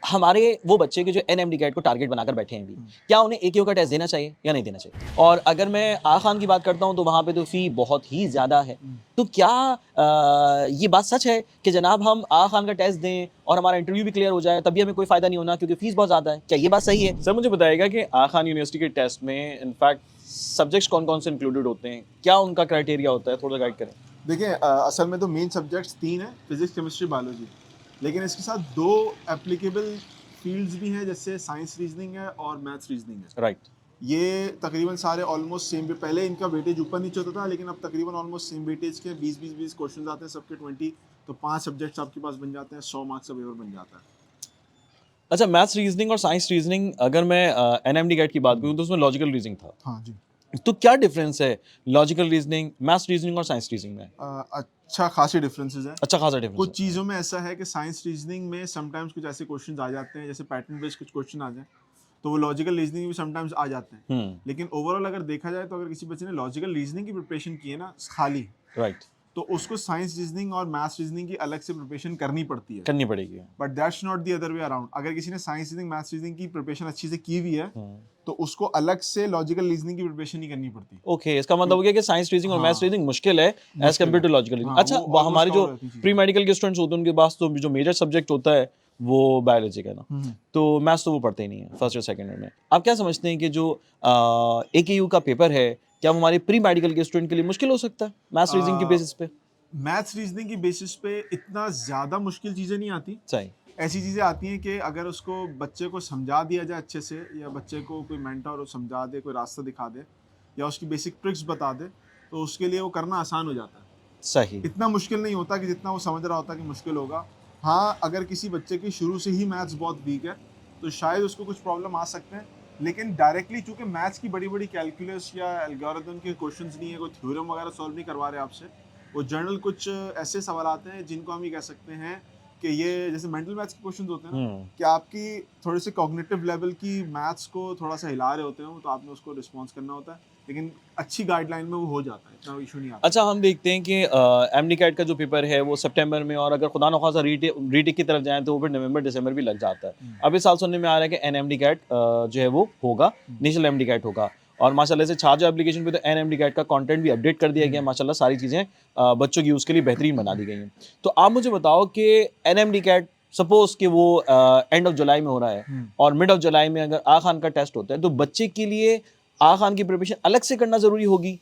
हमारे वो बच्चे के जो NMDCAT को टारगेट बनाकर बैठे हैं भी, क्या उन्हें AKU का टेस्ट देना चाहिए या नहीं देना चाहिए? और अगर मैं आगा खान की बात करता हूँ तो वहाँ पे तो फ़ी बहुत ही ज़्यादा है। तो क्या ये बात सच है कि जनाब हम आगा खान का टेस्ट दें और हमारा इंटरव्यू भी क्लियर हो जाए तभी हमें कोई फ़ायदा नहीं होना क्योंकि फ़ीस बहुत ज़्यादा है? क्या ये बात सही है? सर मुझे बताइएगा कि आगा खान यूनिवर्सिटी के टेस्ट में इनफैक्ट सब्जेक्ट्स कौन कौन से इंक्लूडेड होते हैं, क्या उनका क्राइटेरिया होता है, थोड़ा गाइड करें। देखिए असल में तो मेन सब्जेक्ट्स 3 हैं, फिजिक्स, केमिस्ट्री, बायोलॉजी, लेकिन इसके साथ 2 एप्लीकेबल फील्ड्स भी हैं, जैसे साइंस रीजनिंग है और मैथ्स रीजनिंग है। राइट। ये तकरीबन सारे ऑलमोस्ट सेम, पहले इनका वेटेज ऊपर नीचे होता था, लेकिन अब तकरीबन ऑलमोस्ट सेम वेटेज के 20 क्वेश्चन आते हैं सबके 20, तो 5 सब्जेक्ट्स आपके पास बन जाते हैं, 100 मार्क्स का पेपर बन जाता है। अच्छा, मैथ्स रीजनिंग और साइंस रीजनिंग अगर मैं NMDCAT की बात करूँ तो उसमें लॉजिकल रीजनिंग था। हाँ जी। तो क्या डिफरेंस है लॉजिकल रीजनिंग, मैथ्स रीजनिंग और साइंस रीजनिंग में? अच्छा खासी डिफरेंसेस हैं। अच्छा खासा डिफरेंस। कुछ चीज़ों में ऐसा है कि साइंस रीजनिंग में समटाइम्स कुछ ऐसे क्वेश्चंस आ जाते हैं, जैसे पैटर्न बेस्ड कुछ क्वेश्चन आ जाए, तो वो लॉजिकल रीजनिंग में समटाइम्स आ जाते हैं। लेकिन ओवरऑल अगर देखा जाए तो अगर किसी बच्चे ने लॉजिकल रीजनिंग की प्रिपरेशन की है ना खाली, राइट, तो उसको साइंस रीजनिंग और मैथ्स रीजनिंग की अलग से प्रिपरेशन करनी पड़ती है, करनी पड़ेगी। But that's not the other way around. अगर किसी ने साइंस रीजनिंग, मैथ्स रीजनिंग की प्रिपरेशन अच्छी से की हुई है तो उसको अलग से लॉजिकल रीजनिंग की प्रिपरेशन नहीं करनी पड़ती। ओके, इसका मतलब हो गया कि साइंस रीजनिंग और मैथ्स रीजनिंग मुश्किल है as compare to logical reasoning. अच्छा, हमारे जो प्री मेडिकल के स्टूडेंट्स होते हैं उनके पास तो जो मेजर सब्जेक्ट होता है वो बायोलॉजी का ना, तो मैथ्स तो वो पढ़ते ही नहीं है फर्स्ट और सेकंड ईयर में। आप क्या समझते हैं कि जो AKU का पेपर है क्या वो हमारे प्री मेडिकल के स्टूडेंट के लिए मुश्किल हो सकता है मैथ्स रीजनिंग की बेसिस पे? मैथ्स रीजनिंग की बेसिस पे इतना ज़्यादा मुश्किल चीज़ें नहीं आती। सही। ऐसी चीज़ें आती हैं कि अगर उसको बच्चे को समझा दिया जाए अच्छे से, या बच्चे को कोई मेंटर समझा दे, कोई रास्ता दिखा दे, या उसकी बेसिक ट्रिक्स बता दे, तो उसके लिए वो करना आसान हो जाता है। सही। इतना मुश्किल नहीं होता कि जितना वो समझ रहा होता कि मुश्किल होगा। हाँ, अगर किसी बच्चे की शुरू से ही मैथ्स बहुत वीक है तो शायद उसको कुछ प्रॉब्लम आ सकते हैं, लेकिन डायरेक्टली चूँकि मैथ्स की बड़ी बड़ी कैलकुलस या एल्गोरिथम के क्वेश्चंस नहीं है, कोई थ्योरम वगैरह सॉल्व नहीं करवा रहे आपसे, वो जनरल कुछ ऐसे सवाल आते हैं जिनको हम ये कह सकते हैं कि ये जैसे मेंटल मैथ्स के क्वेश्चंस होते हैं ना, कि आपकी थोड़े से कॉग्निटिव लेवल की मैथ्स को थोड़ा सा हिला रहे होते हैं, तो आपने उसको रिस्पॉन्स करना होता है, लेकिन अच्छी गाइडलाइन में वो हो जाता है, इतना इशू नहीं आता। अच्छा, हम देखते हैं कि MDCAT का जो पेपर है वो सितंबर में, और अगर खुदा न खासा रीटेक की तरफ जाएं तो वो फिर नवंबर दिसंबर भी लग जाता है। अब इस साल सुनने में आ रहा है कि NMDCAT जो है वो होगा, नेशनल MDCAT होगा, और माशाल्लाह से छाजो एप्लीकेशन पे तो NMDCAT का कंटेंट भी अपडेट कर दिया गया है। माशाल्लाह सारी चीज़ें बच्चों की यूज़ के लिए बेहतरीन बना दी गई हैं। तो आप मुझे बताओ कि NMDCAT सपोज कि वो एंड ऑफ जुलाई में हो रहा है और मिड ऑफ जुलाई में अगर आगा खान का टेस्ट होता है, तो बच्चे के लिए आगा खान की प्रिपरेशन अलग से करना ज़रूरी होगी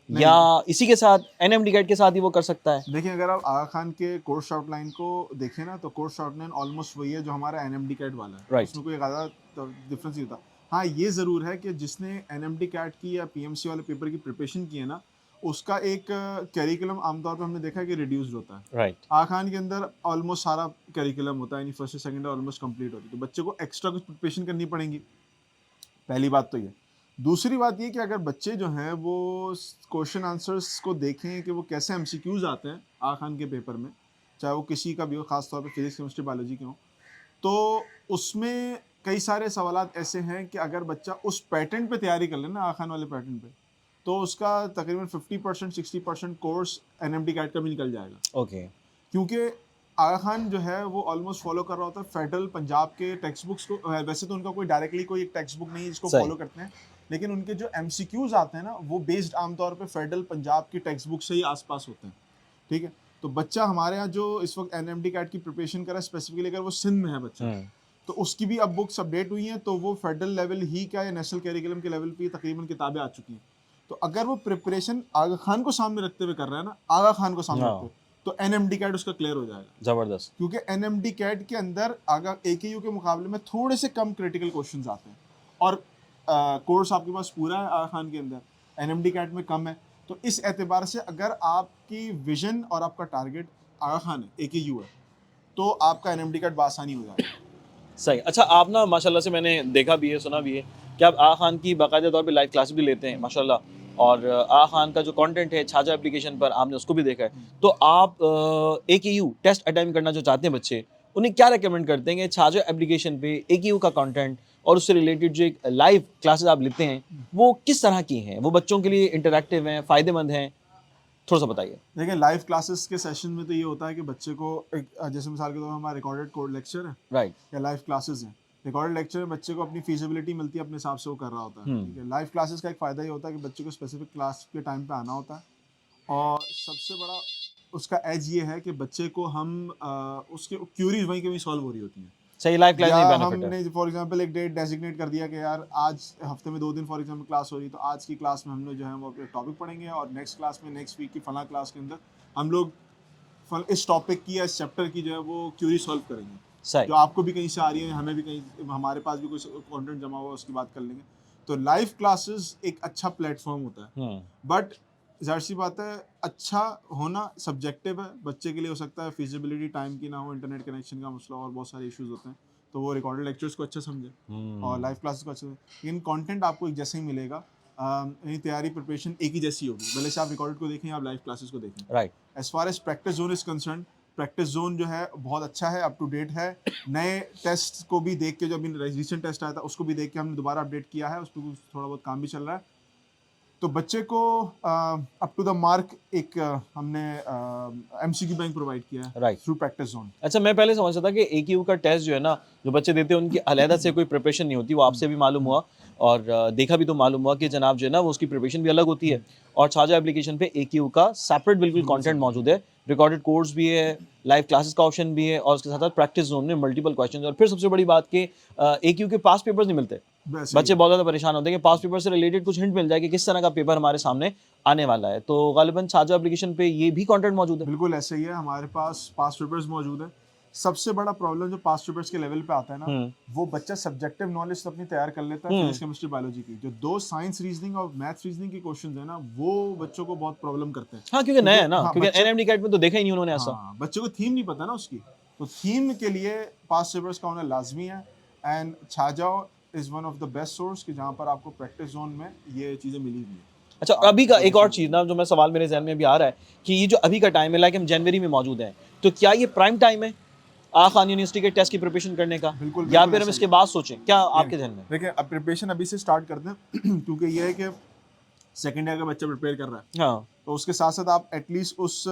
या इसी के साथ NMDCAT के साथ ही वो कर सकता है? देखिए, अगर आप आगा खान के कोर्स आउटलाइन को देखें ना, तो कोर्स आउटलाइन ऑलमोस्ट वही है जो हमारा NMDCAT वाला है। राइट। उसमें कोई ज़्यादा डिफरेंस नहीं होता। हाँ, ये ज़रूर है कि जिसने NMDCAT की या PMC वाले पेपर की प्रिपरेशन की है ना, उसका एक कैरिकुलम आमतौर पर हमने देखा है कि रिड्यूस्ड होता है। राइट। आगा खान के अंदर ऑलमोस्ट सारा कैरिकुलम होता है, यानी फर्स्ट से सेकंड ऑलमोस्ट कंप्लीट होती है, तो बच्चे को एक्स्ट्रा कुछ प्रिपरेशन करनी पड़ेगी। पहली बात तो ये। दूसरी बात ये कि अगर बच्चे जो हैं वो क्वेश्चन आंसर्स को देखें कि वो कैसे MCQs आते हैं आगा खान के पेपर में, चाहे वो किसी का भी हो, खास तौर पे फिजिक्स, केमिस्ट्री, बायोलॉजी के हों, तो उसमें कई सारे सवालात ऐसे हैं कि अगर बच्चा उस पैटर्न पे तैयारी कर लेना, आगा खान वाले पैटर्न पे, तो उसका तकरीबन 50% 60% कोर्स NMDCAT का भी निकल जाएगा। ओके। क्योंकि आगा खान जो है वो ऑलमोस्ट फॉलो कर रहा होता है फेडरल पंजाब के टेक्स्ट बुक्स को। वैसे तो उनका कोई डायरेक्टली कोई एक टेक्स्ट बुक नहीं है जिसको फॉलो करते हैं, लेकिन उनके जो MCQs आते हैं ना, वो बेस्ड आमतौर पे फेडरल पंजाब की टेक्स्ट बुक से ही आसपास होते हैं। ठीक है, तो बच्चा हमारे यहाँ जो इस वक्त NMDCAT की प्रिपरेशन कर रहा है, स्पेसिफिकली अगर वो सिंध में है बच्चा, तो उसकी भी अब बुक्स अपडेट हुई हैं, तो वो फेडरल लेवल ही का या नेशनल कैरिकुलम के लेवल पे तकरीबन किताबें आ चुकी हैं। तो अगर वो प्रिपरेशन आगा खान को सामने रखते हुए कर रहा है ना, आगा खान को सामने रखते हुए, तो NMDCAT उसका क्लियर हो जाएगा। जबरदस्त। क्योंकि NMDCAT के अंदर आगा AKU के मुकाबले में थोड़े से कम क्रिटिकल क्वेश्चंस आते हैं, और कोर्स आपके पास पूरा है आगा खान के अंदर, NMDCAT में कम है, तो इस एतबार से अगर आपकी विजन और आपका टारगेट आगा खान है, AKU है, तो आपका NMDCAT बासानी हो जाएगा। सही। अच्छा, आप ना माशाल्लाह से मैंने देखा भी है, सुना भी है कि आप आगा खान की बाकायदा तौर पे लाइव क्लास भी लेते हैं माशाल्लाह, और आगा खान का जो कंटेंट है छाजा एप्लीकेशन पर आपने उसको भी देखा है। तो आप AKU टेस्ट अटेम्प्ट करना जो चाहते हैं बच्चे, उन्हें क्या रेकमेंड करते हैं कि छाजा एप्लीकेशन पे AKU का कंटेंट और उससे रिलेटेड जो एक लाइव क्लासेस आप लेते हैं वो किस तरह की हैं? वो बच्चों के लिए इंटरैक्टिव हैं, फ़ायदेमंद हैं? थोड़ा सा बताइए। देखिए लाइव क्लासेस के सेशन में तो ये होता है कि बच्चे को एक जैसे मिसाल के तौर पर हमारा रिकॉर्डेड कोड लेक्चर है राइट। या लाइव क्लासेस हैं। रिकॉर्डेड लेक्चर में बच्चे को अपनी फीजिबिलिटी मिलती है, अपने हिसाब से वो कर रहा होता है। ठीक है, लाइव क्लासेस का एक फ़ायदा ये होता है कि बच्चे को स्पेसिफिक क्लास के टाइम पे आना होता है, और सबसे बड़ा उसका एज ये है कि बच्चे को हम उसके क्यूरीज वहीं के वहीं सॉल्व हो रही होती हैं। सही, लाइव क्लास में या बेनिफिट है। हमने फॉर एग्जांपल एक डेट डेजिग्नेट कर दिया कि यार आज हफ्ते में 2 दिन फॉर एग्जांपल क्लास हो रही, तो आज की क्लास में हम लोग जो है वो टॉपिक पढ़ेंगे, और नेक्स्ट क्लास में नेक्स्ट वीक की फला क्लास के अंदर हम लोग इस टॉपिक की या इस चैप्टर की जो है वो क्यूरी सॉल्व करेंगे। सही। जो आपको भी कहीं से आ रही है, हमें भी कहीं, हमारे पास भी कुछ कंटेंट जमा हुआ है, उसकी बात कर लेंगे। तो लाइव क्लासेस एक अच्छा प्लेटफॉर्म होता है, बट ज़ाहिर सी बात है अच्छा होना सब्जेक्टिव है। बच्चे के लिए हो सकता है फिजिबिलिटी टाइम की ना हो, इंटरनेट कनेक्शन का मसला और बहुत सारे इश्यूज होते हैं, तो वो रिकॉर्डेड लेक्चर्स को अच्छा समझे और लाइव क्लासेस को अच्छा समझे। लेकिन कंटेंट आपको एक जैसे ही मिलेगा, यानी तैयारी प्रिपरेशन एक ही जैसी होगी, भले से आप रिकॉर्डेड को देखें या आप लाइव क्लासेस को देखें। Right. As far as practice zone is concern, practice zone जो है बहुत अच्छा है, अप टू डेट है। नए टेस्ट को भी देख के, जो अभी रिसेंट टेस्ट आया था उसको भी देख के हमने दोबारा अपडेट किया है, उस पर थोड़ा बहुत काम भी चल रहा है। तो बच्चे को अप टू द मार्क एक हमने MCQ बैंक प्रोवाइड किया है राइट थ्रू प्रैक्टिस जोन। अच्छा, मैं पहले समझता था कि AQ का टेस्ट जो है ना, जो बच्चे देते हैं उनकी अलहदा से कोई प्रिपरेशन नहीं होती, वो आपसे भी मालूम हुआ और देखा भी तो मालूम हुआ कि जनाब जो है ना वो उसकी प्रिपरेशन भी अलग होती है। और छाजा एप्लीकेशन पे AQ का सेपरेट बिल्कुल कंटेंट मौजूद है, रिकॉर्डेड कोर्स भी है, लाइव क्लासेस का ऑप्शन भी है, और उसके साथ साथ प्रैक्टिस जोन में मल्टीपल क्वेश्चंस। और फिर सबसे बड़ी बात कि AQ के पास पेपर्स नहीं मिलते। बच्चे बहुत ज़्यादा परेशान होते हैं कि पास पेपर से रिलेटेड कुछ हिंट मिल जाए कि किस तरह का पेपर हमारे सामने आने वाला है। तो गालिबन छाजा एप्लीकेशन पे ये भी कंटेंट मौजूद है। बिल्कुल ऐसे ही है, हमारे पास पास पेपर्स मौजूद है। सबसे बड़ा प्रॉब्लम जो पास पेपर्स के लेवल पे आता है ना, वो बच्चा सब्जेक्टिव नॉलेज तो अपनी तैयार कर लेता है, फिजिक्स केमिस्ट्री बायोलॉजी की, जो 2 साइंस रीजनिंग और मैथ्स रीजनिंग के क्वेश्चंस है ना, वो बच्चों को बहुत प्रॉब्लम करते हैं। हाँ, क्योंकि नया है ना, हाँ, क्योंकि NMDCAT में तो देखा ही नहीं उन्होंने ऐसा। हाँ, बच्चे को थीम नहीं पता ना उसकी, तो थीम के लिए पास पेपर्स का होना लाजमी है। एंड छाजाओ is one of the best source कि जहाँ पर आपको प्रैक्टिस जोन में ये चीज़ें मिली हुई हैं। अच्छा, अभी का एक और चीज़ ना जो मैं सवाल मेरे जहन में भी आ रहा है कि ये जो अभी का टाइम है, लाइक हम जनवरी में मौजूद हैं, तो क्या ये प्राइम टाइम है आगा खान यूनिवर्सिटी के टेस्ट की प्रिपरेशन करने का? बिल्कुल, या बिल्कुल फिर हम इसके बाद सोचें? क्या आपके जहन में? देखिए अब प्रिपरेशन अभी से स्टार्ट कर दें क्योंकि ये है कि सेकेंड ईयर का बच्चा प्रिपेयर कर रहा है, हाँ, तो उसके साथ साथ आप एटलीस्ट उस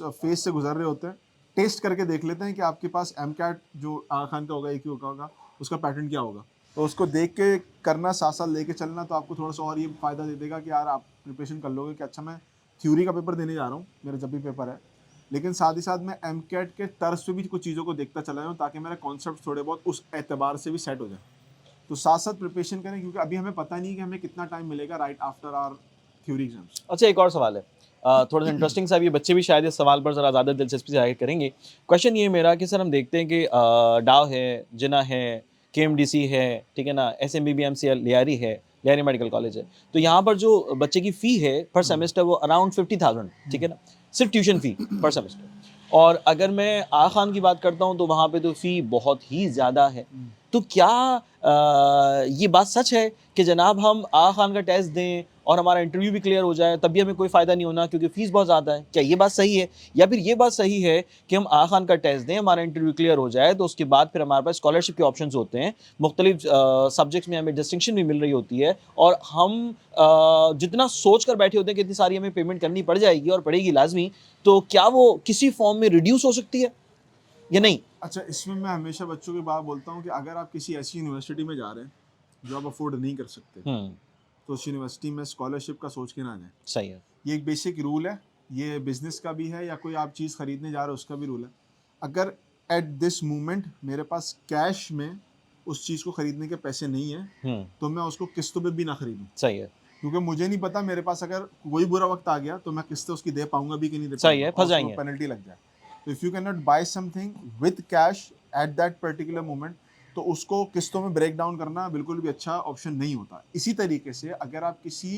फेज से गुजर रहे होते हैं। टेस्ट करके देख लेते हैं कि आपके पास MCAT जो आगा खान का होगा, AQ का होगा, उसका पैटर्न क्या होगा, तो उसको देख के करना, साथ साथ लेके चलना, तो आपको थोड़ा सा और ये फ़ायदा दे देगा कि यार आप प्रिपरेशन कर लोगे कि अच्छा मैं थ्योरी का पेपर देने जा रहा हूँ, मेरा जब भी पेपर है, लेकिन साथ ही साथ मैं MCAT के तर्ज पे भी कुछ चीज़ों को देखता चला जाऊँ ताकि मेरा कॉन्सेप्ट थोड़े बहुत उस एतबार से भी सेट हो जाए। तो साथ साथ प्रिपरेशन करें, क्योंकि अभी हमें पता नहीं कि हमें कितना टाइम मिलेगा right after our theory exams. अच्छा, एक और सवाल है, थोड़ा सा इंटरेस्टिंग सा, ये बच्चे भी शायद इस सवाल पर ज़रा ज़्यादा दिलचस्पी जाहिर करेंगे। क्वेश्चन ये मेरा कि सर हम देखते हैं कि डाव है, जिना है, KMDC है, ठीक है ना, SMBBMCL लियारी है, लियारी मेडिकल कॉलेज है, तो यहाँ पर जो बच्चे की फ़ी है पर सेमेस्टर वो अराउंड 50,000, ठीक है ना, सिर्फ ट्यूशन फ़ी पर सेमेस्टर। और अगर मैं आगा खान की बात करता हूँ तो वहाँ पे तो फ़ी बहुत ही ज़्यादा है। तो क्या ये बात सच है कि जनाब हम आगा खान का टेस्ट दें और हमारा इंटरव्यू भी क्लियर हो जाए तब भी हमें कोई फ़ायदा नहीं होना क्योंकि फ़ीस बहुत ज़्यादा है? क्या ये बात सही है? या फिर ये बात सही है कि हम आगा खान का टेस्ट दें, हमारा इंटरव्यू क्लियर हो जाए, तो उसके बाद फिर हमारे पास स्कॉलरशिप के ऑप्शंस होते हैं, मुख्तलिफ सब्जेक्ट्स में हमें डिस्टिंक्शन भी मिल रही होती है, और हम जितना सोच कर बैठे होते हैं कि इतनी सारी हमें पेमेंट करनी पड़ जाएगी और पड़ेगी लाजमी, तो क्या वो किसी फॉर्म में रिड्यूस हो सकती है या नहीं? अच्छा, इसमें मैं हमेशा बच्चों की बात बोलता हूँ कि अगर आप किसी ऐसी यूनिवर्सिटी में जा रहे हैं जो आप अफोर्ड नहीं कर सकते, तो उस यूनिवर्सिटी में स्कॉलरशिप का सोच के ना जाएं। सही है। ये एक बेसिक रूल है, ये बिजनेस का भी है या कोई आप चीज़ खरीदने जा रहे हो उसका भी रूल है। अगर एट दिस मोमेंट मेरे पास कैश में उस चीज़ को खरीदने के पैसे नहीं है, तो मैं उसको किस्तों पे भी ना खरीदूँ। सही है। क्योंकि मुझे नहीं पता मेरे पास अगर कोई बुरा वक्त आ गया तो मैं किस्तें उसकी दे पाऊंगा भी कि नहीं दे पाऊंगा। सही है, फंस जाएंगे, पेनल्टी लग जाए। तो if you can not buy something with cash at that particular moment, तो उसको किस्तों में ब्रेक डाउन करना बिल्कुल भी अच्छा ऑप्शन नहीं होता। इसी तरीके से अगर आप किसी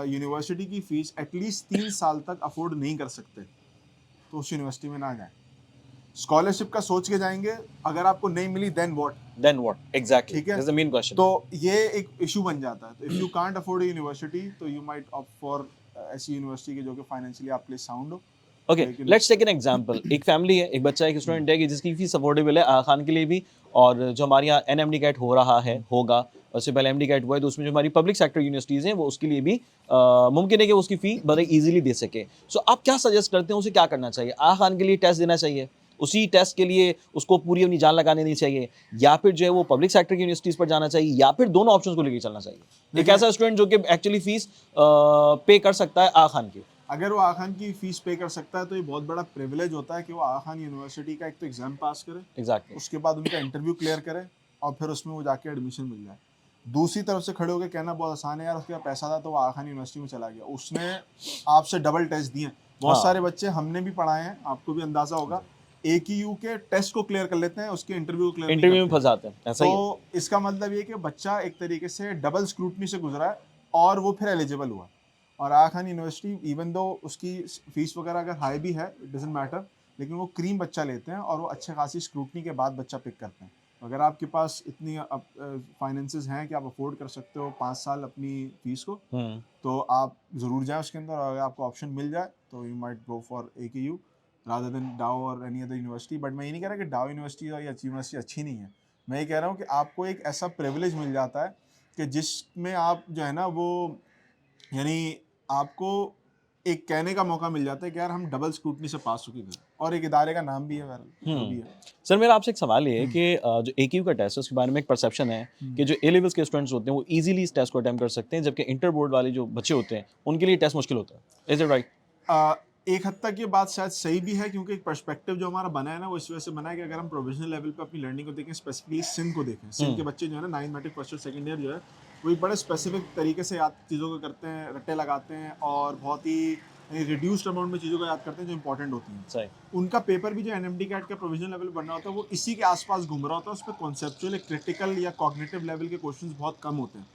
यूनिवर्सिटी की फ़ीस एटलीस्ट 3 साल तक अफोर्ड नहीं कर सकते, तो उस यूनिवर्सिटी में ना जाएं। स्कॉलरशिप का सोच के जाएंगे, अगर आपको नहीं मिली देन व्हाट एग्जैक्टली, ठीक है, दैट्स द मेन क्वेश्चन। तो ये एक इशू बन जाता है। तो if you can't afford a university, तो यू माइट ऑप्ट फॉर ऐसी यूनिवर्सिटी की जो कि फाइनेंशियली आपके लिए साउंड हो। Okay, let's take an example. एक फैमिली है, एक बच्चा, एक स्टूडेंट है कि जिसकी फीस अफोर्डेबल है आगा खान के लिए भी और जो हमारे यहाँ NMDCAT हो रहा है, होगा, उससे पहले MDCAT हुआ है, तो उसमें जो हमारी पब्लिक सेक्टर यूनिवर्सिटीज़ हैं वो उसके लिए भी मुमकिन है कि वो उसकी फ़ी बड़े ईजिली दे सके। सो आप क्या सजेस्ट करते हैं उसे क्या करना चाहिए? आगा खान के लिए टेस्ट देना चाहिए, उसी टेस्ट के लिए उसको पूरी अपनी जान लगा देनी चाहिए, या फिर जो है वो पब्लिक सेक्टर की यूनिवर्सिटीज़ पर जाना चाहिए, या फिर दोनों ऑप्शंस को लेकर चलना चाहिए? एक ऐसा स्टूडेंट जो कि एक्चुअली फ़ीस पे कर सकता है आगा खान की, अगर वो आगा खान की फीस पे कर सकता है तो ये बहुत बड़ा प्रिविलेज होता है कि वो आगा खान यूनिवर्सिटी का एक तो एग्जाम पास करे, एग्जैक्टली, उसके बाद उनका इंटरव्यू क्लियर करे और फिर उसमें वो जाके एडमिशन मिल जाए। दूसरी तरफ से खड़े होकर कहना बहुत आसान है यार, उसके पास पैसा था तो वो आगा खान यूनिवर्सिटी में चला गया, उसने आपसे डबल टेस्ट दिए। बहुत सारे बच्चे हमने भी पढ़ाए हैं, आपको भी अंदाजा होगा, AKU के टेस्ट को क्लियर कर लेते हैं, उसके इंटरव्यू को क्लियर इंटरव्यू में फंस जाते हैं, ऐसा ही है। तो इसका मतलब ये कि बच्चा एक तरीके से डबल स्क्रूटनी से गुजरा है और वो फिर एलिजिबल हुआ। और आगा खान यूनिवर्सिटी इवन दो उसकी फीस वगैरह अगर हाई भी है, इट डजंट मैटर, लेकिन वो क्रीम बच्चा लेते हैं और वो अच्छे खासी स्क्रूटनी के बाद बच्चा पिक करते हैं। अगर आपके पास इतनी फाइनेंसेस हैं कि आप अफोर्ड कर सकते हो 5 साल अपनी फीस को, तो आप ज़रूर जाएं उसके अंदर, और अगर आपको ऑप्शन मिल जाए तो you might go for AKU rather than Dow और एनी अदर यूनिवर्सिटी। बट मैं ये नहीं कह रहा कि डाओ यूनिवर्सिटी और या यूनिवर्सिटी अच्छी नहीं है, मैं ये कह रहा हूँ कि आपको एक ऐसा प्रिविलेज मिल जाता है कि जिसमें आप जो है ना वो, यानी आपको एक कहने का मौका मिल जाता है कि यार हम डबल स्क्रूटनी से पास हो गए, और एक इदारे का नाम भी है, वो भी है। सर मेरा आपसे एक सवाल ये है कि जो AKU का टेस्ट है उसके बारे में एक परसेप्शन है कि जो A लेवल्स के स्टूडेंट्स होते हैं वो इजीली इस टेस्ट को अटेम्प्ट कर सकते हैं, जबकि इंटर बोर्ड वाले जो बच्चे होते हैं उनके लिए टेस्ट मुश्किल होता है। Is it right? एक हद तक ये बात शायद सही भी है, क्योंकि एक पर्सपेक्टिव जो हमारा बना है ना वो इस वजह से बना है कि अगर हम प्रोविजनल लेवल पे अपनी लर्निंग को देखें, स्पेसिफिकली सिंध को देखें, सिंध के बच्चे जो है ना 9th मैट्रिक फर्स्ट और सेकंड ईयर जो है वो एक बड़े स्पेसिफिक तरीके से याद चीज़ों को करते हैं, रट्टे लगाते हैं और बहुत ही रिड्यूस्ड अमाउंट में चीज़ों को याद करते हैं जो इंपॉर्टेंट होती हैं। सही। उनका पेपर भी जो NMDCAT का प्रोविजनल लेवल बन रहा होता है वो इसी के आसपास घूम रहा होता है, उस पर कॉन्सेप्चुअल क्रिटिकल या कॉग्निटिव लेवल के क्वेश्चंस बहुत कम होते हैं।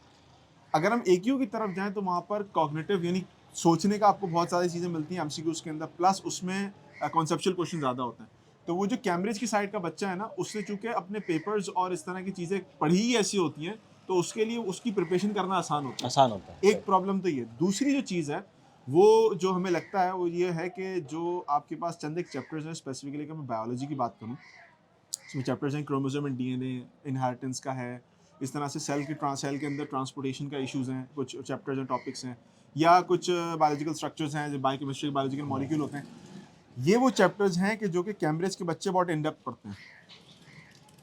अगर हम AKU की तरफ जाएं तो वहाँ पर कॉग्निटिव यानी सोचने का आपको बहुत सारी चीज़ें मिलती हैं MCQs के अंदर, प्लस उसमें कॉन्सेप्चुअल क्वेश्चन ज़्यादा होते हैं। तो वो जो कैम्ब्रिज की साइड का बच्चा है ना, उससे चूँकि अपने पेपर्स और इस तरह की चीज़ें पढ़ी ही ऐसी होती हैं, तो उसके लिए उसकी प्रिपरेशन करना आसान होता है। एक प्रॉब्लम तो ये। दूसरी जो चीज़ है वो जो हमें लगता है वो ये है कि जो आपके पास चंद एक चैप्टर्स हैं, स्पेसिफिकली अगर मैं बायोलॉजी की बात करूँ, इसमें चैप्टर्स हैं क्रोमोसोम एंड DNA, इनहेरिटेंस का है, इस तरह से सेल के अंदर ट्रांसपोर्टेशन का इश्यूज़ हैं, कुछ चैप्टर्स हैं, टॉपिक्स हैं, या कुछ बायोलॉजिकल स्ट्रक्चर्स हैं जो बायोकेमिस्ट्री बायोलॉजिकल मॉलिक्यूल होते हैं। ये वो चैप्टर्स हैं कि जो कि कैम्ब्रिज के बच्चे बहुत इन डेप्थ पढ़ते हैं,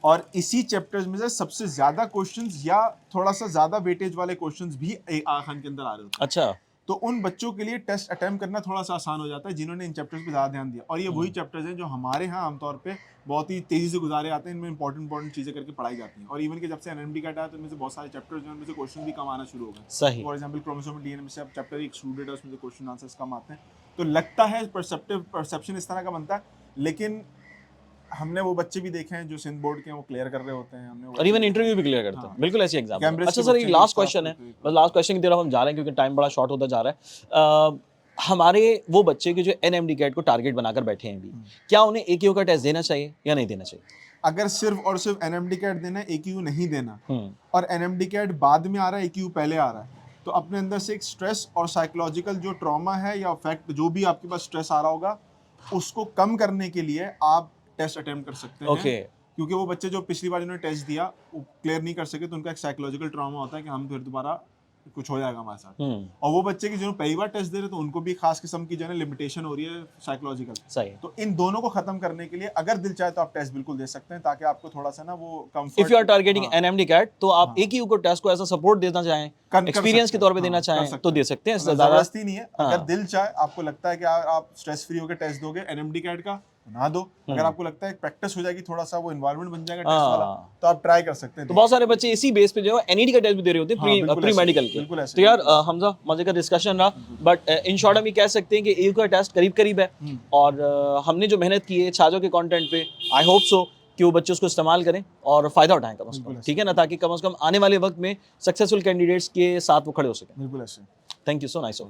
और इसी चैप्टर्स में से सबसे ज़्यादा क्वेश्चंस या थोड़ा सा ज़्यादा वेटेज वाले क्वेश्चंस भी आगा खान के अंदर आ रहे होते हैं। अच्छा, तो उन बच्चों के लिए टेस्ट अटेम्प्ट करना थोड़ा सा आसान हो जाता है जिन्होंने इन चैप्टर्स पे ज़्यादा ध्यान दिया, और ये वही चैप्टर्स हैं जो हमारे यहाँ आमतौर पे बहुत ही तेज़ी से गुजारे आते हैं, इनमें इंपॉर्टेंट चीज़ें करके पढ़ाई जाती हैं। और इवन कि जब से NMDCAT आया तो इनमें से बहुत सारे चैप्टर्स जो उनमें से क्वेश्चन भी कम आना शुरू हो गए। सही। फॉर एग्जाम्पल क्रोमोसोम DNA में से अब चैप्टर एक्सक्लूडेड है, उसमें से क्वेश्चन आंसर्स कम आते हैं, तो लगता है परसेप्शन इस तरह का बनता है। लेकिन हमने वो बच्चे भी देखे हैं जो सिंध बोर्ड के हैं, वो क्लियर कर रहे होते हैं, हमने और इवन इंटरव्यू भी क्लियर करते हैं, बिल्कुल ऐसी एग्जाम। कैम्ब्रिज अच्छा के सर, बच्चे एक भी लास्ट इस तरह क्वेश्चन है, से बस लास्ट क्वेश्चन की तरफ हम जा रहे हैं क्योंकि टाइम बड़ा शॉर्ट होता जा रहा है। हमारे वो बच्चे के जो NMDCAT को टारगेट बनाकर बैठे हैं अभी, क्या उन्हें AKU का टेस्ट देना चाहिए या नहीं देना चाहिए? अगर सिर्फ और सिर्फ NMDCAT देना है, AKU नहीं देना, और NMDCAT बाद में आ रहा है, AKU पहले आ रहा है, तो अपने अंदर से एक स्ट्रेस और साइकोलॉजिकल जो ट्रॉमा है या इफेक्ट जो भी आपके पास स्ट्रेस आ रहा होगा, उसको कम करने के लिए आप टेस्ट अटेम्प्ट कर सकते हैं। क्योंकि वो बच्चे जो पिछली बार इन्होंने टेस्ट दिया वो क्लियर नहीं कर सके, तो उनका एक साइकोलॉजिकल ट्रॉमा होता है कि हम फिर दोबारा कुछ हो जाएगा हमारे साथ। और वो बच्चे की जो पहली बार टेस्ट दे रहे तो उनको भी खास किस्म की जो है लिमिटेशन हो रही है साइकोलॉजिकल। सही। तो इन दोनों को खत्म करने के लिए अगर दिल चाहे तो आप टेस्ट बिल्कुल दे सकते हैं, ताकि आपको थोड़ा सा ना वो comfort. If you are targeting NMDCAT तो आप AKU को टेस्ट को ऐसा सपोर्ट देना चाहें, एक्सपीरियंस के तौर पे देना चाहें तो दे सकते हैं, जबरदस्ती नहीं है। अगर दिल चाहे, आपको लगता है कि आप स्ट्रेस फ्री होकर टेस्ट दोगे NMDCAT का, ना दो। अगर आपको लगता है प्रैक्टिस हो जाएगी, थोड़ा सा वो एनवायरनमेंट बन जाएगा टेस्ट वाला, तो आप ट्राई कर सकते हैं। तो बहुत सारे बच्चे इसी बेस पे जो है NED का टेस्ट भी दे रहे होते हैं, प्री मेडिकल के। तो यार हमजा, मजे का डिस्कशन रहा, बट इन शॉर्ट हम ये कह सकते हैं कि AKU का टेस्ट करीब करीब है, और हमने जो मेहनत की है छाजो के कंटेंट पे, आई होप सो कि वो बच्चे उसको इस्तेमाल करें और फायदा उठाएं कम से कम, ठीक है ना, ताकि कम से कम आने वाले वक्त में सक्सेसफुल कैंडिडेट्स के साथ वो खड़े हो सकें। बिल्कुल ऐसे। Thank you so nice.